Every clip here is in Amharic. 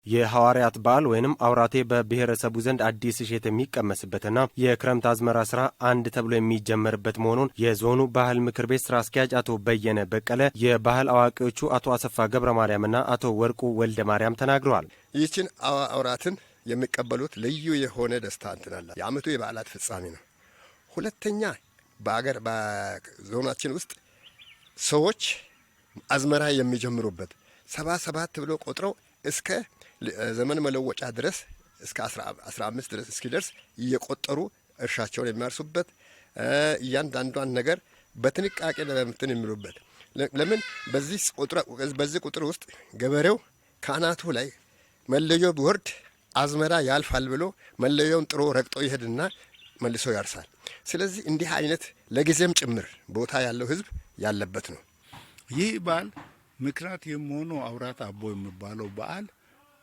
የሐዋርያት በዓል ወይንም አውራቴ በብሔረሰቡ ዘንድ አዲስ እሸት የሚቀመስበትና የክረምት አዝመራ ስራ አንድ ተብሎ የሚጀመርበት መሆኑን የዞኑ ባህል ምክር ቤት ስራ አስኪያጅ አቶ በየነ በቀለ፣ የባህል አዋቂዎቹ አቶ አሰፋ ገብረ ማርያምና አቶ ወርቁ ወልደ ማርያም ተናግረዋል። ይህችን አውራትን የሚቀበሉት ልዩ የሆነ ደስታ እንትናላ የዓመቱ የበዓላት ፍጻሜ ነው። ሁለተኛ በዞናችን ውስጥ ሰዎች አዝመራ የሚጀምሩበት 77 ብሎ ቆጥረው እስከ ዘመን መለወጫ ድረስ እስከ 15 ድረስ እስኪደርስ እየቆጠሩ እርሻቸውን የሚያርሱበት እያንዳንዷን ነገር በጥንቃቄ ለምትን የሚሉበት ለምን በዚህ ቁጥር ውስጥ ገበሬው ካናቱ ላይ መለዮ ቢወርድ አዝመራ ያልፋል ብሎ መለዮውን ጥሮ ረግጦ ይሄድና መልሶ ያርሳል። ስለዚህ እንዲህ አይነት ለጊዜም ጭምር ቦታ ያለው ህዝብ ያለበት ነው። ይህ በዓል ምክንያት የሚሆነው አውራት አቦ የሚባለው በዓል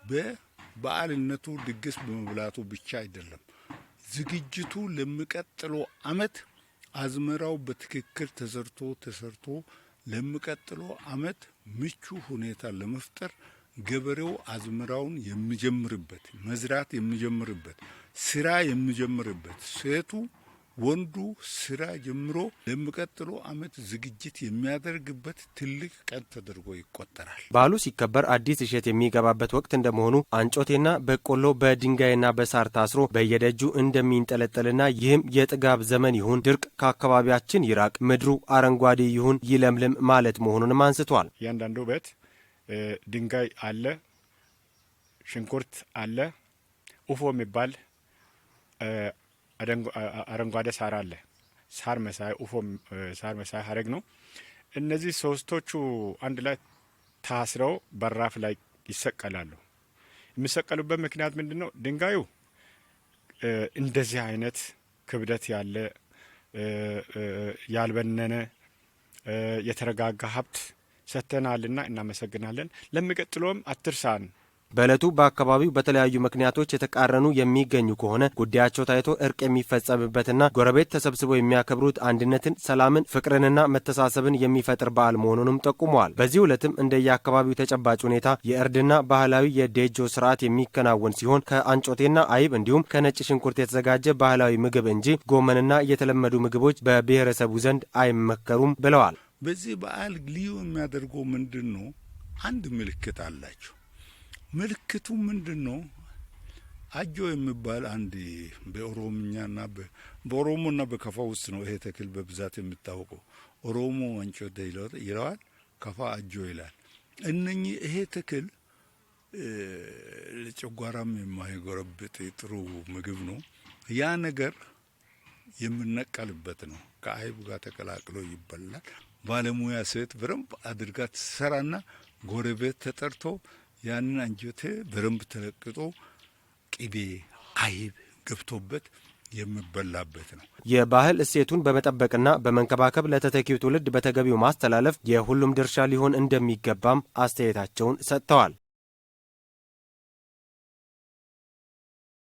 በበዓልነቱ ድግስ በመብላቱ ብቻ አይደለም። ዝግጅቱ ለሚቀጥለው ዓመት አዝመራው በትክክል ተሰርቶ ለሚቀጥለው ዓመት ምቹ ሁኔታ ለመፍጠር ገበሬው አዝመራውን የሚጀምርበት፣ መዝራት የሚጀምርበት፣ ስራ የሚጀምርበት፣ ሴቱ ወንዱ ስራ ጀምሮ ለሚቀጥለው ዓመት ዝግጅት የሚያደርግበት ትልቅ ቀን ተደርጎ ይቆጠራል። በዓሉ ሲከበር አዲስ እሸት የሚገባበት ወቅት እንደመሆኑ አንጮቴና በቆሎ በድንጋይና በሳር ታስሮ በየደጁ እንደሚንጠለጠልና ይህም የጥጋብ ዘመን ይሁን ድርቅ ከአካባቢያችን ይራቅ፣ ምድሩ አረንጓዴ ይሁን ይለምልም ማለት መሆኑንም አንስቷል። እያንዳንዱ ቤት ድንጋይ አለ፣ ሽንኩርት አለ፣ ኡፎ የሚባል አረንጓዴ ሳር አለ። ሳር መሳይ ኡፎ ሳር መሳይ ሀረግ ነው። እነዚህ ሶስቶቹ አንድ ላይ ታስረው በራፍ ላይ ይሰቀላሉ። የሚሰቀሉበት ምክንያት ምንድነው? ድንጋዩ እንደዚህ አይነት ክብደት ያለ ያልበነነ የተረጋጋ ሀብት ሰጥተናልና እናመሰግናለን። ለሚቀጥለውም አትርሳን። በዕለቱ በአካባቢው በተለያዩ ምክንያቶች የተቃረኑ የሚገኙ ከሆነ ጉዳያቸው ታይቶ እርቅ የሚፈጸምበትና ጎረቤት ተሰብስበው የሚያከብሩት አንድነትን፣ ሰላምን፣ ፍቅርንና መተሳሰብን የሚፈጥር በዓል መሆኑንም ጠቁመዋል። በዚህ ዕለትም እንደየአካባቢው ተጨባጭ ሁኔታ የእርድና ባህላዊ የዴጆ ስርዓት የሚከናወን ሲሆን ከአንጮቴና አይብ እንዲሁም ከነጭ ሽንኩርት የተዘጋጀ ባህላዊ ምግብ እንጂ ጎመንና የተለመዱ ምግቦች በብሔረሰቡ ዘንድ አይመከሩም ብለዋል። በዚህ በዓል ልዩ የሚያደርገው ምንድን ነው? አንድ ምልክት አላቸው። ምልክቱ ምንድን ነው? አጆ የሚባል አንድ በኦሮምኛና በኦሮሞና በከፋ ውስጥ ነው ይሄ ተክል በብዛት የሚታወቀው። ኦሮሞ አንጮቴ ይለዋል፣ ከፋ አጆ ይላል። እነኚህ ይሄ ተክል ለጨጓራም የማይጎረብጥ ጥሩ ምግብ ነው። ያ ነገር የምነቀልበት ነው። ከአይብ ጋር ተቀላቅሎ ይበላል። ባለሙያ ሴት በደንብ አድርጋ ትሰራና ጎረቤት ተጠርቶ ያንን አንጆቴ በደንብ ተለቅጦ ቅቤ አይብ ገብቶበት የሚበላበት ነው። የባህል እሴቱን በመጠበቅና በመንከባከብ ለተተኪው ትውልድ በተገቢው ማስተላለፍ የሁሉም ድርሻ ሊሆን እንደሚገባም አስተያየታቸውን ሰጥተዋል።